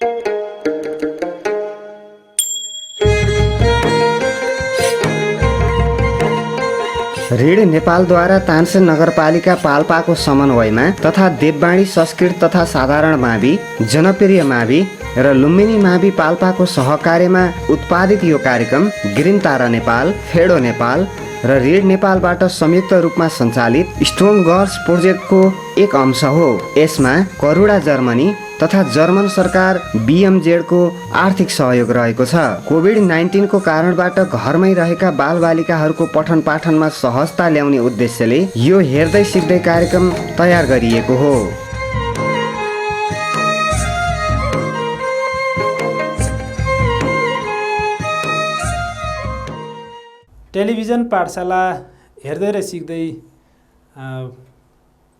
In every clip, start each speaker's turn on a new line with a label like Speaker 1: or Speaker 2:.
Speaker 1: ऋण नेपालद्वारा तानसेन नगरपालिका पाल्पाको समन्वयमा तथा देववाणी संस्कृत तथा साधारण मावि, जनप्रिय मावि र लुम्बिनी मावि पाल्पाको सहकार्यमा उत्पादित यो कार्यक्रम ग्रिन तारा नेपाल, फेडो नेपाल र ऋण नेपालबाट संयुक्त रूपमा सञ्चालित स्ट्रङ गर्ल्स प्रोजेक्टको एक अंश हो। यसमा करुणा जर्मनी तथा जर्मन सरकार BMZ को आर्थिक सहयोग रहेको छ। कोभिड-19 को कारणबाट घरमै रहेका बालबालिकाहरूको पठन पाठनमा सहजता ल्याउने उद्देश्यले यो हेर्दै सिक्दै कार्यक्रम तयार गरिएको हो।
Speaker 2: टेलिभिजन पाठशाला हेर्दै र सिक्दै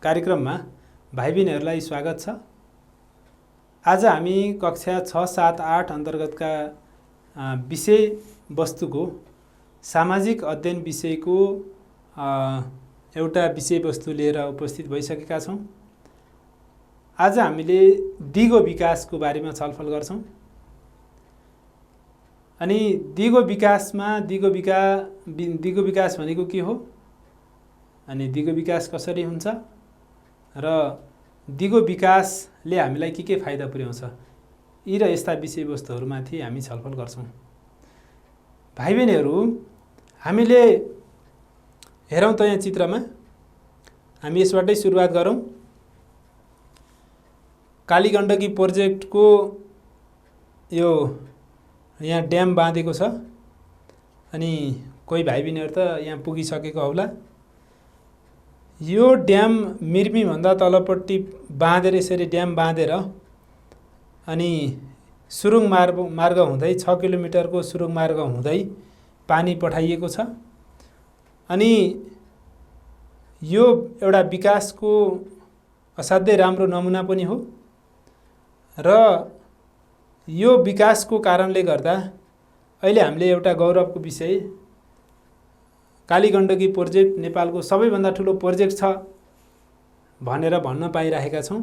Speaker 2: कार्यक्रममा भाइ बहिनीहरूलाई स्वागत छ। आज हामी कक्षा 6, 7, 8 अन्तर्गतका विषय वस्तुको सामाजिक अध्ययन विषयको एउटा विषयवस्तु लिएर उपस्थित भइसकेका छौँ। आज हामीले दिगो विकासको बारेमा छलफल गर्छौँ। अनि दिगो विकासमा दिगो विकास भनेको के हो, अनि दिगो विकास कसरी हुन्छ र दिगो विकासले हामीलाई के फाइदा पुर्याउँछ, यी र यस्ता विषयवस्तुहरूमाथि हामी छलफल गर्छौँ। भाइ बहिनीहरू, हामीले हेरौँ त यहाँ चित्रमा, हामी यसबाटै सुरुवात गरौँ। कालीगण्डकी प्रोजेक्टको यो यहाँ ड्याम बाँधेको छ। अनि कोही भाइ बहिनीहरू त यहाँ पुगिसकेको होला। यो ड्याम मिर्मीभन्दा तलपट्टि बाँधेर, यसरी ड्याम बाँधेर अनि सुरुङ मार्ग हुँदै 6 किलोमिटरको सुरुङ मार्ग हुँदै पानी पठाइएको छ। अनि यो एउटा विकासको असाध्यै राम्रो नमुना पनि हो र यो विकासको कारणले गर्दा अहिले हामीले एउटा गौरवको विषय, कालीगण्डकी प्रोजेक्ट नेपालको सबैभन्दा ठुलो प्रोजेक्ट छ भनेर भन्न पाइरहेका छौँ।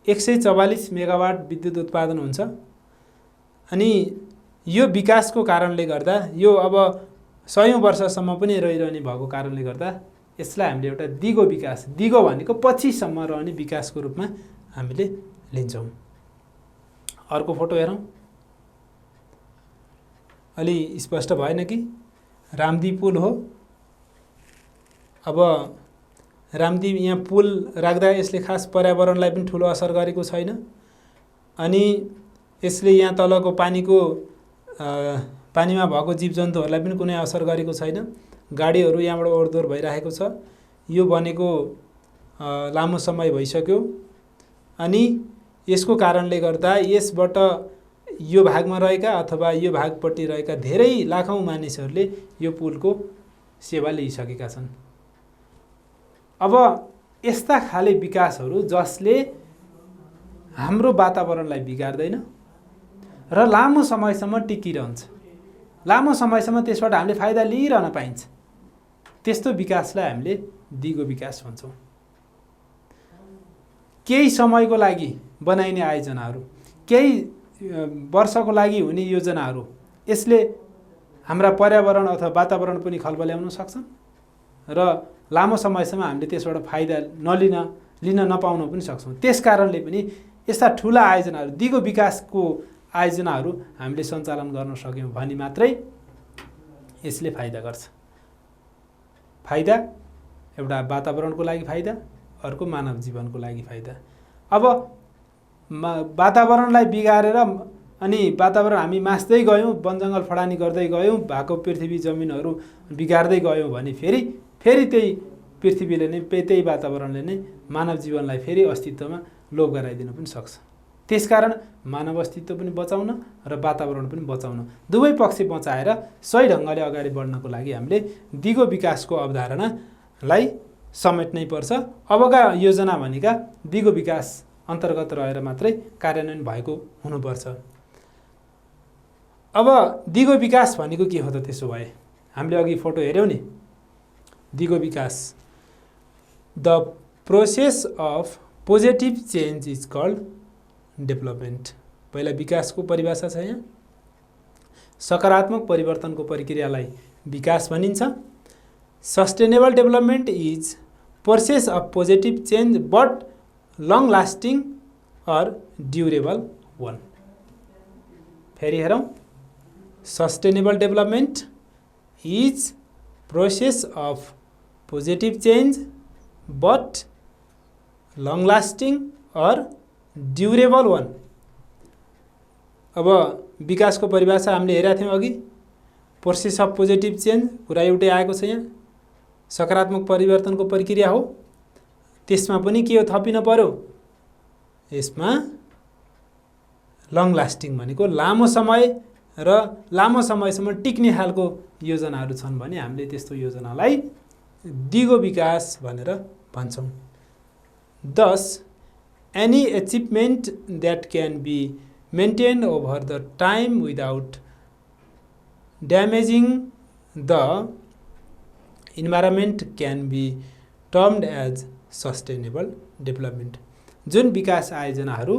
Speaker 2: 144 मेगावाट विद्युत उत्पादन हुन्छ। अनि यो विकासको कारणले गर्दा यो अब 100औं वर्षसम्म पनि रहिरहने भएको कारणले गर्दा यसलाई हामीले एउटा दिगो विकास, दिगो भनेको पछिसम्म रहने विकासको रूपमा हामीले लिन्छौँ। अर्को फोटो हेरौँ। अलि स्पष्ट भएन कि? रामदी पुल हो। अब रामदी यहाँ पुल राख्दा यसले खास पर्यावरणलाई पनि ठुलो असर गरेको छैन। अनि यसले यहाँ तलको पानीमा भएको जीवजन्तुहरूलाई पनि कुनै असर गरेको छैन। गाडीहरू यहाँबाट ओहोरदोहोर भइरहेको छ। यो बनेको लामो समय भइसक्यो। अनि यसको कारणले गर्दा यसबाट यो भागमा रहेका अथवा यो भागपट्टि रहेका धेरै लाखौं मानिसहरूले यो पुलको सेवा लिइसकेका छन्। अब यस्ता खाले विकासहरू जसले हाम्रो वातावरणलाई बिगार्दैन र लामो समयसम्म टिकिरहन्छ, लामो समयसम्म त्यसबाट हामीले फाइदा लिइरहन पाइन्छ, त्यस्तो विकासलाई हामीले दिगो विकास भन्छौँ। केही समयको लागि बनाइने आयोजनाहरू, केही वर्षको लागि हुने योजनाहरू, यसले हाम्रा पर्यावरण अथवा वातावरण पनि खलबल्याउन सक्छन् र लामो समयसम्म हामीले त्यसबाट फाइदा लिन नपाउन पनि सक्छौँ। त्यसकारणले पनि यस्ता ठुला आयोजनाहरू, दिगो विकासको आयोजनाहरू हामीले सञ्चालन गर्न सक्यौँ भने मात्रै यसले फाइदा गर्छ। फाइदा एउटा वातावरणको लागि फाइदा, अर्को मानव जीवनको लागि फाइदा। अब वातावरणलाई बिगारेर अनि वातावरण हामी मास्दै गयौँ, वनजङ्गल फडानी गर्दै गयौँ, भएको पृथ्वी जमिनहरू बिगार्दै गयौँ भने फेरि त्यही पृथ्वीले नै, त्यही वातावरणले नै मानव जीवनलाई फेरि अस्तित्वमा लोप गराइदिन पनि सक्छ। त्यसकारण मानव अस्तित्व पनि बचाउन र वातावरण पनि बचाउन, दुवै पक्ष बचाएर सही ढङ्गले अगाडि बढ्नको लागि हामीले दिगो विकासको अवधारणालाई समेट्नै पर्छ। अबका योजना भनेका दिगो विकास अन्तर्गत रहेर मात्रै कार्यान्वयन भएको हुनुपर्छ। अब दिगो विकास भनेको के हो त? त्यसो भए हामीले अघि फोटो हेऱ्यौँ नि, दिगो विकास, the process of positive change is called development. पहिला विकासको परिभाषा छ यहाँ। सकारात्मक परिवर्तनको प्रक्रियालाई विकास भनिन्छ। Sustainable development is process of positive change but long lasting or durable one. फेरि हेरौँ, sustainable development is process of positive change but long lasting or durable one. अब विकासको परिभाषा हामीले हेरेका थियौँ अघि। प्रोसेस अफ पोजिटिभ चेन्ज कुरा एउटै आएको छ यहाँ, सकारात्मक परिवर्तनको प्रक्रिया हो। त्यसमा पनि के हो थपिन पर्यो, यसमा लङ लास्टिङ भनेको लामो समय र लामो समयसम्म टिक्ने खालको योजनाहरू छन् भने हामीले त्यस्तो योजनालाई दिगो विकास भनेर भन्छौँ। Thus, any achievement that can be maintained over the time without damaging the environment can be termed as sustainable development। जुन विकास आयोजनाहरू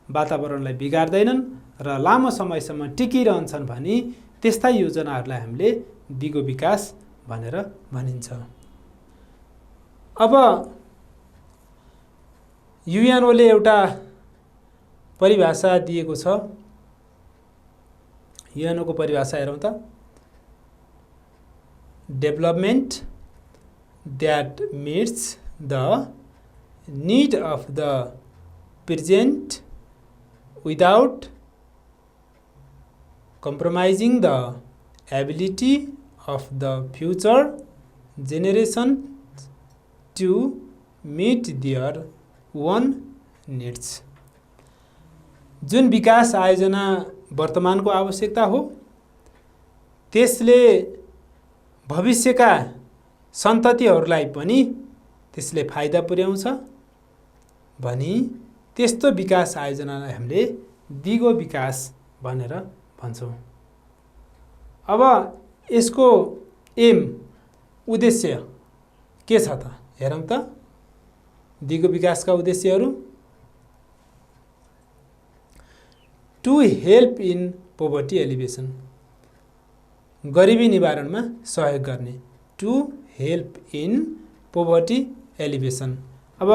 Speaker 2: वातावरणलाई बिगार्दैनन् र लामो समयसम्म टिकिरहन्छन् भने त्यस्ता योजनाहरूलाई हामीले दिगो विकास भनेर भनिन्छ। अब युएनओले एउटा परिभाषा दिएको छ। युएनओको परिभाषा हेरौँ त, development that meets the need of the present without compromising the ability of the future generation to meet their own needs. जुन विकास आयोजना वर्तमानको आवश्यकता हो त्यसले भविष्यका सन्ततिहरूलाई पनि त्यसले फाइदा पुर्याउँछ भनी त्यस्तो विकास आयोजनालाई हामीले दिगो विकास भनेर भन्छौँ। अब यसको एम उद्देश्य के छ त हेरौँ त। दिगो विकासका उद्देश्यहरू, to help in poverty alleviation, गरिबी निवारणमा सहयोग गर्ने। To help in poverty alleviation. अब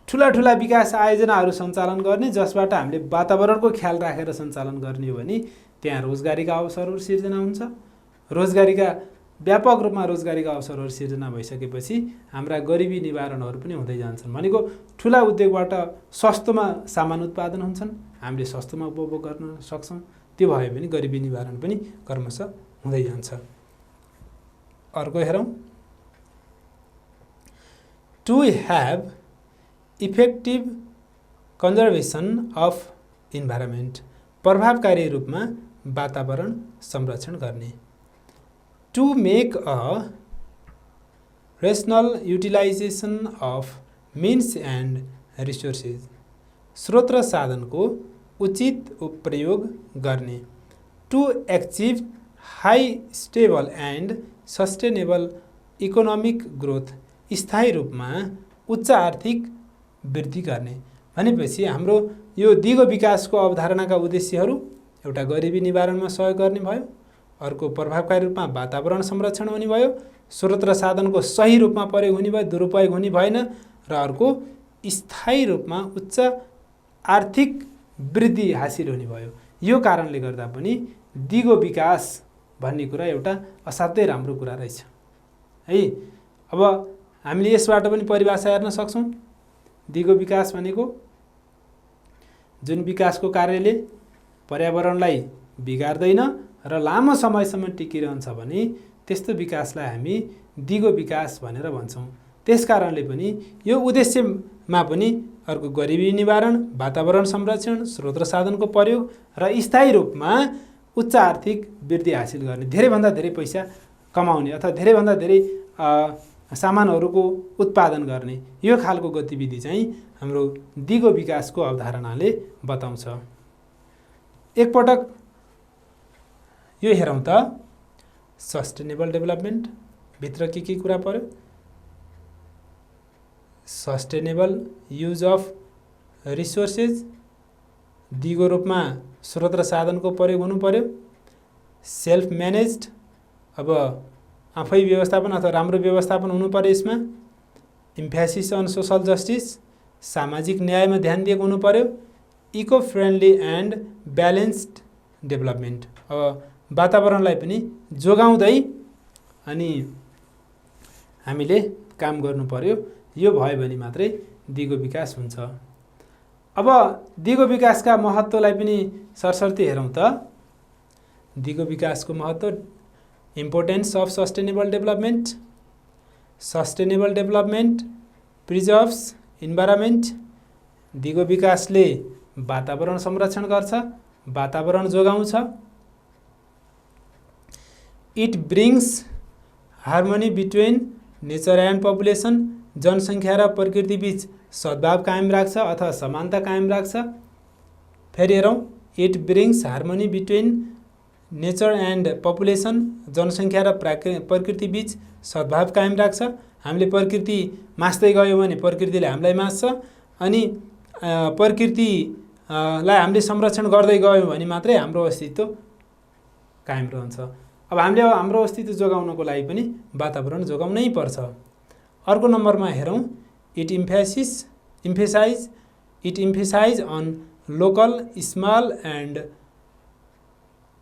Speaker 2: ठुला ठुला विकास आयोजनाहरू सञ्चालन गर्ने जसबाट हामीले वातावरणको ख्याल राखेर सञ्चालन गर्ने हो भने त्यहाँ रोजगारीका अवसरहरू सिर्जना हुन्छ। रोजगारीका व्यापक रूपमा रोजगारीका अवसरहरू सिर्जना भइसकेपछि हाम्रा गरिबी निवारणहरू पनि हुँदै जान्छन्। भनेको ठुला उद्योगबाट सस्तोमा सामान उत्पादन हुन्छन्, हामीले सस्तोमा उपभोग गर्न सक्छौँ। त्यो भयो भने गरिबी निवारण पनि क्रमशः हुँदै जान्छ। अर्को हेरौँ, to have effective conservation of environment, प्रभावकारी रूपमा वातावरण संरक्षण गर्ने। To make a rational utilization of means and resources, स्रोत र साधनको उचित प्रयोग गर्ने। To achieve high stable and sustainable economic growth, स्थायी रूपमा उच्च आर्थिक वृद्धि गर्ने। भनेपछि हाम्रो यो दिगो विकासको अवधारणाका उद्देश्यहरू, एउटा गरिबी निवारणमा सहयोग गर्ने भयो, अर्को प्रभावकारी रूपमा वातावरण संरक्षण हुने भयो, स्रोत र साधनको सही रूपमा प्रयोग हुने भयो, दुरुपयोग हुने भएन, र अर्को स्थायी रूपमा उच्च आर्थिक वृद्धि हासिल हुने भयो। यो कारणले गर्दा पनि दिगो विकास भन्ने कुरा एउटा असाध्यै राम्रो कुरा रहेछ है। अब हामीले यसबाट पनि परिभाषा हेर्न सक्छौँ। दिगो विकास भनेको जुन विकासको कार्यले पर्यावरणलाई बिगार्दैन र लामो समयसम्म टिकिरहन्छ भने त्यस्तो विकासलाई हामी दिगो विकास भनेर भन्छौँ। त्यसकारणले पनि यो उद्देश्यमा पनि अर्को गरिबी निवारण, वातावरण संरक्षण, स्रोत र साधनको प्रयोग र स्थायी रूपमा उच्च आर्थिक वृद्धि हासिल गर्ने, धेरैभन्दा धेरै पैसा कमाउने अथवा धेरैभन्दा धेरै सामानहरूको उत्पादन गर्ने, यो खालको गतिविधि चाहिँ हाम्रो दिगो विकासको अवधारणाले बताउँछ। एकपटक यो हेरौँ त, सस्टेनेबल डेभलपमेन्ट भित्र के कुरा पर्यो। सस्टेनेबल युज अफ रिसोर्सेस, दिगो रूपमा स्रोत र साधनको प्रयोग हुनु पर्यो। सेल्फ म्यानेज्ड, अब आफै व्यवस्थापन अथवा राम्रो व्यवस्थापन हुनु पर्यो। यसमा इम्फेसिस अन सोसल जस्टिस, सामाजिक न्यायमा ध्यान दिएको हुनु पर्यो। Eco friendly and balanced development, अब वातावरणलाई पनि जोगाउँदै अनि हामीले काम गर्नु पर्यो। यो भयो भने मात्रै दिगो विकास हुन्छ। अब दिगो विकासका महत्त्वलाई पनि सरसर्ती हेरौँ त। दिगो विकासको महत्त्व, importance of sustainable development. Sustainable development preserves environment. दिगो विकासले वातावरण संरक्षण गर्छ, वातावरण जोगाउँछ। It brings harmony between nature and population, जनसङ्ख्या र प्रकृतिबीच सद्भाव कायम राख्छ अथवा समानता कायम राख्छ। फेरि हेरौँ, it brings harmony between nature and population, जनसङ्ख्या र प्रकृतिबीच सद्भाव कायम राख्छ। हामीले प्रकृति मास्दै गयौँ भने प्रकृतिले हामीलाई मास्छ, अनि प्रकृतिलाई हामीले संरक्षण गर्दै गयौँ भने मात्रै हाम्रो अस्तित्व कायम रहन्छ। अब हामीले हाम्रो अस्तित्व जोगाउनको लागि पनि वातावरण जोगाउनै पर्छ। अर्को नम्बरमा हेरौँ, it emphasise on local small and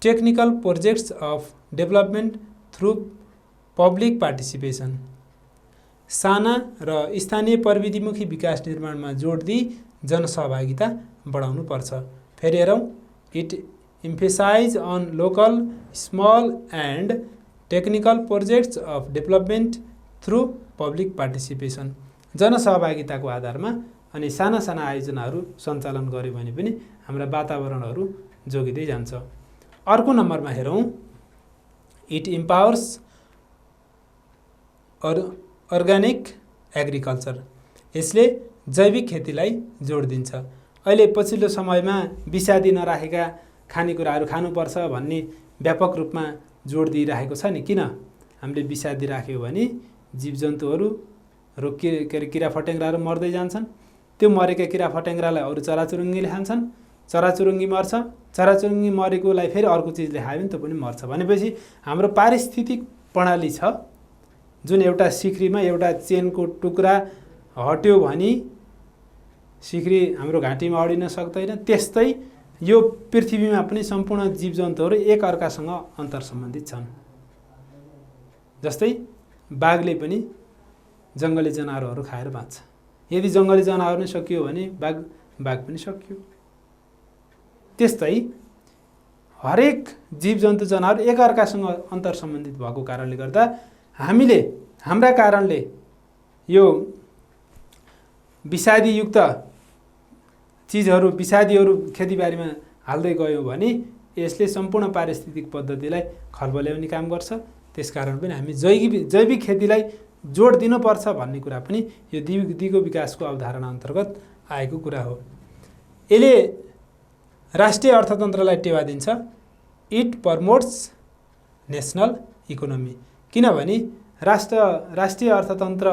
Speaker 2: technical projects of development through public participation. साना र स्थानीय प्रविधिमुखी विकास निर्माणमा जोड दिई जनसहभागिता बढाउनु पर्छ। फेरि हेरौँ, it emphasise on local small and technical projects of development through public participation. जनसहभागिताको आधारमा अनि साना साना आयोजनाहरू सञ्चालन गर्यो भने पनि हाम्रा वातावरणहरू जोगिँदै जान्छ। अर्को नम्बरमा हेरौँ, इट इम्पावर्स अर्ग्यानिक एग्रिकल्चर। यसले जैविक खेतीलाई जोड दिन्छ। अहिले पछिल्लो समयमा विषादी नराखेका खानेकुराहरू खानुपर्छ भन्ने व्यापक रूपमा जोड दिइरहेको छ नि। किन? हामीले विषादी राख्यौँ भने जीवजन्तुहरू र किरा फट्याङ्ग्राहरू मर्दै जान्छन्। त्यो मरेका किरा फट्याङ्ग्रालाई अरू चराचुरुङ्गीले खान्छन्, चराचुरुङ्गी मर्छ, चराचुरुङ्गी मरेकोलाई फेरि अर्को चिजले खायो भने त्यो पनि मर्छ। भनेपछि हाम्रो पारिस्थितिक प्रणाली छ, जुन एउटा सिक्रीमा एउटा चेनको टुक्रा हट्यो भने सिक्री हाम्रो घाँटीमा अडिन सक्दैन। त्यस्तै यो पृथ्वीमा पनि सम्पूर्ण जीवजन्तुहरू एक अर्कासँग अन्तर सम्बन्धित छन्। जस्तै बाघले पनि जङ्गली जनावरहरू खाएर बाँच्छ। यदि जङ्गली जनावर नै सकियो भने बाघ पनि सकियो। त्यस्तै हरेक जीवजन्तु जनावर एक अर्कासँग अन्तर सम्बन्धित भएको कारणले गर्दा हामीले हाम्रा कारणले यो विषादीयुक्त चिजहरू विषादीहरू खेतीबारीमा हाल्दै गयौँ भने यसले सम्पूर्ण पारिस्थितिक पद्धतिलाई खलबल्याउने काम गर्छ। त्यसकारण पनि हामी जैविक खेतीलाई जोड दिनुपर्छ भन्ने कुरा पनि यो दिगो विकासको अवधारणा अन्तर्गत आएको कुरा हो। यसले राष्ट्रिय अर्थतन्त्रलाई टेवा दिन्छ। इट प्रमोट्स नेसनल इकोनोमी, किनभने राष्ट्रिय अर्थतन्त्र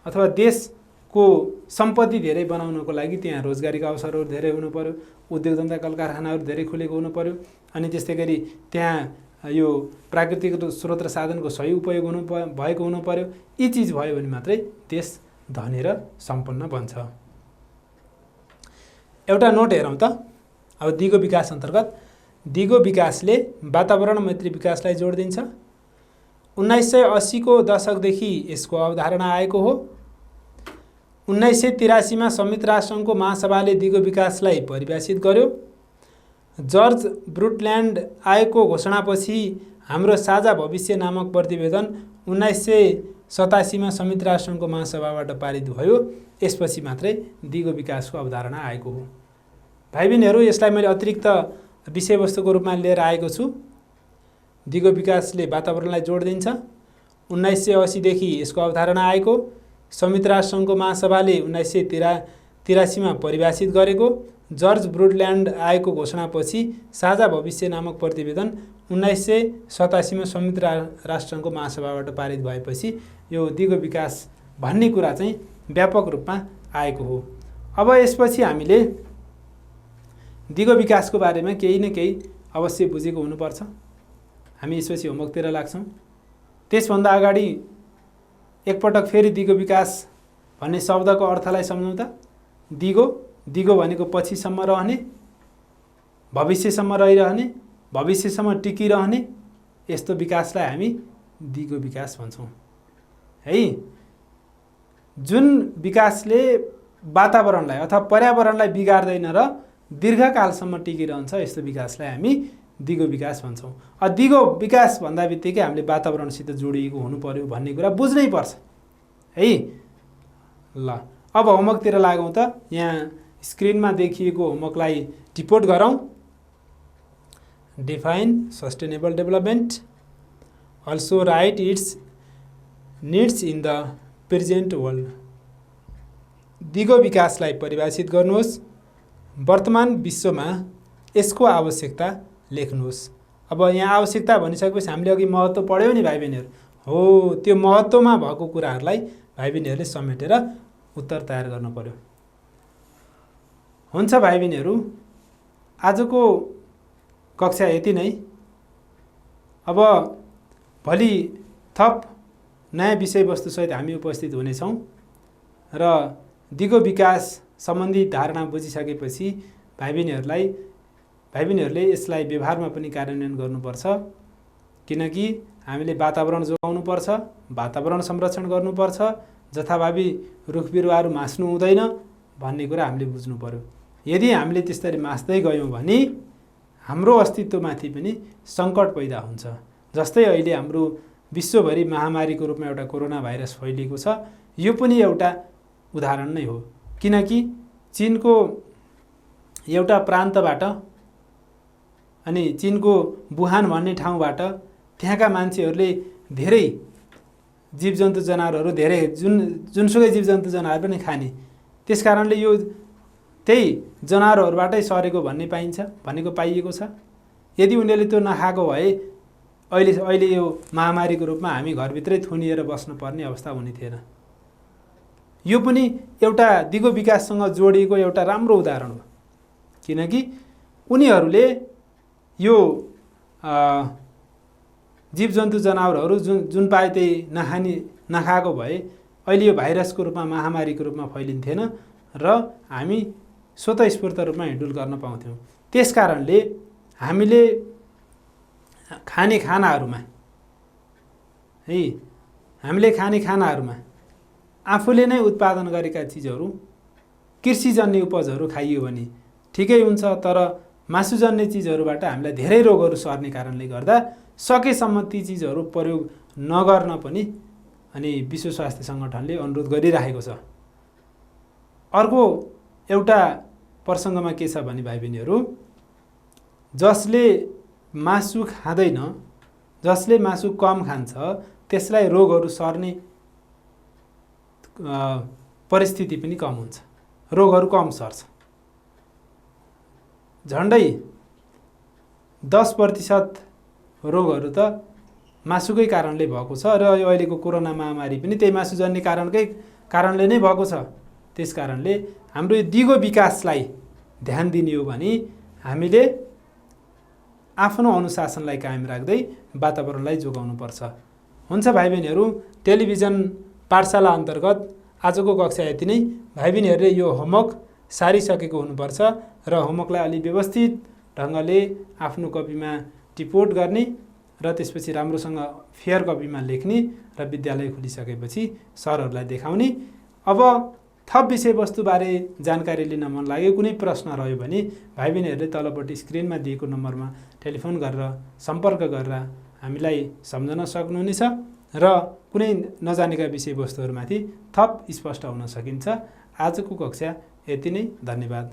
Speaker 2: अथवा देशको सम्पत्ति धेरै बनाउनको लागि त्यहाँ रोजगारीका अवसरहरू धेरै हुनु पर्यो, उद्योग धन्दा कल कारखानाहरू धेरै खुलेको हुनु पर्यो, अनि त्यस्तै गरी त्यहाँ यो प्राकृतिक स्रोत र साधनको सही उपयोग भएको हुनु पर्यो। यी चिज भयो भने मात्रै देश धनी र सम्पन्न बन्छ। एउटा नोट हेरौँ त। अब दिगो विकास अन्तर्गत दिगो विकासले वातावरण मैत्री विकासलाई जोड दिन्छ। 1980 को दशकदेखि यसको अवधारणा आएको हो। 1983 मा संयुक्त राष्ट्रसङ्घको महासभाले दिगो विकासलाई परिभाषित गर्यो। जर्ज ब्रुटल्यान्ड आएको घोषणापछि हाम्रो साझा भविष्य नामक प्रतिवेदन 1987 मा संयुक्त राष्ट्रसङ्घको महासभाबाट पारित भयो। यसपछि मात्रै दिगो विकासको अवधारणा आएको हो। भाइ बहिनीहरू, यसलाई मैले अतिरिक्त विषयवस्तुको रूपमा लिएर आएको छु। दिगो विकासले वातावरणलाई जोड दिन्छ। 1980 देखि यसको अवधारणा आएको। संयुक्त राष्ट्रसङ्घको महासभाले 1983 मा परिभाषित गरेको। जर्ज ब्रुटल्यान्ड आएको घोषणापछि साझा भविष्य नामक प्रतिवेदन 1987 मा संयुक्त राष्ट्रसङ्घको महासभाबाट पारित भएपछि यो दिगो विकास भन्ने कुरा चाहिँ व्यापक रूपमा आएको हो। अब यसपछि हामीले दिगो विकासको बारेमा केही न केही अवश्य बुझेको हुनुपर्छ। हामी यसपछि होमवर्कतिर लाग्छौँ। त्यसभन्दा अगाडि एकपटक फेरि दिगो विकास भन्ने शब्दको अर्थलाई सम्झौँ त। दिगो भनेको पछिसम्म रहने, भविष्यसम्म रहिरहने, भविष्यसम्म टिकिरहने यस्तो विकासलाई हामी दिगो विकास भन्छौँ है। जुन विकासले वातावरणलाई अथवा पर्यावरणलाई बिगार्दैन र दीर्घकालसम्म टिकिरहन्छ यस्तो विकासलाई हामी दिगो विकास भन्छौँ। दिगो विकास भन्दा बित्तिकै हामीले वातावरणसित जोडिएको हुनु पर्यो भन्ने कुरा बुझ्नै पर्छ है। ल अब होमवर्कतिर लागौँ त। यहाँ स्क्रिनमा देखिएको होमवर्कलाई टिपोट गरौँ। Define sustainable development, also right it's needs in the present world. दिगो विकासलाई परिभाषित गर्नुहोस्। वर्तमान विश्वमा यसको आवश्यकता लेख्नुहोस्। अब यहाँ आवश्यकता भनिसकेपछि हामीले अघि महत्त्व पढ्यौँ नि भाइ बहिनीहरू, हो त्यो महत्त्वमा भएको कुराहरूलाई भाइ बहिनीहरूले समेटेर उत्तर तयार गर्नु पर्यो। हुन्छ भाइ बहिनीहरू, आजको कक्षा यति नै। अब भोलि थप नयाँ विषयवस्तुसहित हामी उपस्थित हुनेछौँ र दिगो विकास सम्बन्धी धारणा बुझिसकेपछि भाइ बहिनीहरूले यसलाई व्यवहारमा पनि कार्यान्वयन गर्नुपर्छ। किनकि हामीले वातावरण जोगाउनुपर्छ, वातावरण संरक्षण गर्नुपर्छ, जथाभावी रुख बिरुवाहरू मास्नु हुँदैन भन्ने कुरा हामीले बुझ्नु पर्यो। यदि हामीले त्यसरी मास्दै गयौँ भने हाम्रो अस्तित्वमाथि पनि सङ्कट पैदा हुन्छ। जस्तै अहिले हाम्रो विश्वभरि महामारीको रूपमा एउटा कोरोना भाइरस फैलिएको छ, यो पनि एउटा उदाहरण नै हो। किनकि चीनको एउटा प्रान्तबाट अनि चीनको वुहान भन्ने ठाउँबाट त्यहाँका मान्छेहरूले धेरै जीवजन्तु जनावरहरू धेरै जुनसुकै जीवजन्तु जनावर पनि खाने, त्यसकारणले यो त्यही जनावरहरूबाटै सरेको भनेको पाइएको छ। यदि उनीहरूले त्यो नखाएको भए अहिले यो महामारीको रूपमा हामी घरभित्रै थुनिएर बस्नुपर्ने अवस्था हुने थिएन। यो पनि एउटा दिगो विकाससँग जोडिएको एउटा राम्रो उदाहरण हो। किनकि उनीहरूले यो जीवजन्तु जनावरहरू जुन पाए त्यही नखाएको भए अहिले यो भाइरसको रूपमा महामारीको रूपमा फैलिन्थेन र हामी स्वतःस्फूर्त रूपमा हिँडुल गर्न पाउँथ्यौँ। त्यसकारणले हामीले खाने खानाहरूमा आफूले नै उत्पादन गरेका चिजहरू, कृषिजन्य उपजहरू खाइयो भने ठिकै हुन्छ। तर मासुजन्य चिजहरूबाट हामीलाई धेरै रोगहरू सर्ने कारणले गर्दा सकेसम्म ती चिजहरू प्रयोग नगर्न पनि अनि विश्व स्वास्थ्य सङ्गठनले अनुरोध गरिरहेको छ। अर्को एउटा प्रसङ्गमा के छ भने भाइ बहिनीहरू, जसले मासु खाँदैन, जसले मासु कम खान्छ त्यसलाई रोगहरू सर्ने परिस्थिति पनि कम हुन्छ, रोगहरू कम सर्छ। झन्डै 10% रोगहरू त मासुकै कारणले भएको छ र यो अहिलेको कोरोना महामारी पनि त्यही मासुजन्य कारणले नै भएको छ। त्यसकारणले हाम्रो यो दिगो विकासलाई ध्यान दिने हो भने हामीले आफ्नो अनुशासनलाई कायम राख्दै वातावरणलाई जोगाउनुपर्छ। हुन्छ भाइ बहिनीहरू, टेलिभिजन पाठशाला अन्तर्गत आजको कक्षा यति नै। भाइ बहिनीहरूले यो होमवर्क सारिसकेको हुनुपर्छ र होमवर्कलाई अलि व्यवस्थित ढङ्गले आफ्नो कपीमा टिपोट गर्ने र त्यसपछि राम्रोसँग फेयर कपीमा लेख्ने र विद्यालय खुलिसकेपछि सरहरूलाई देखाउने। अब थप विषयवस्तुबारे जानकारी लिन मन लाग्यो, कुनै प्रश्न रह्यो भने भाइ बहिनीहरूले तलपट्टि स्क्रिनमा दिएको नम्बरमा टेलिफोन गरेर सम्पर्क गरेर हामीलाई सम्झन सक्नुहुनेछ र कुनै नजानेका विषयवस्तुहरूमाथि थप स्पष्ट हुन सकिन्छ। आजको कक्षा यति नै। धन्यवाद।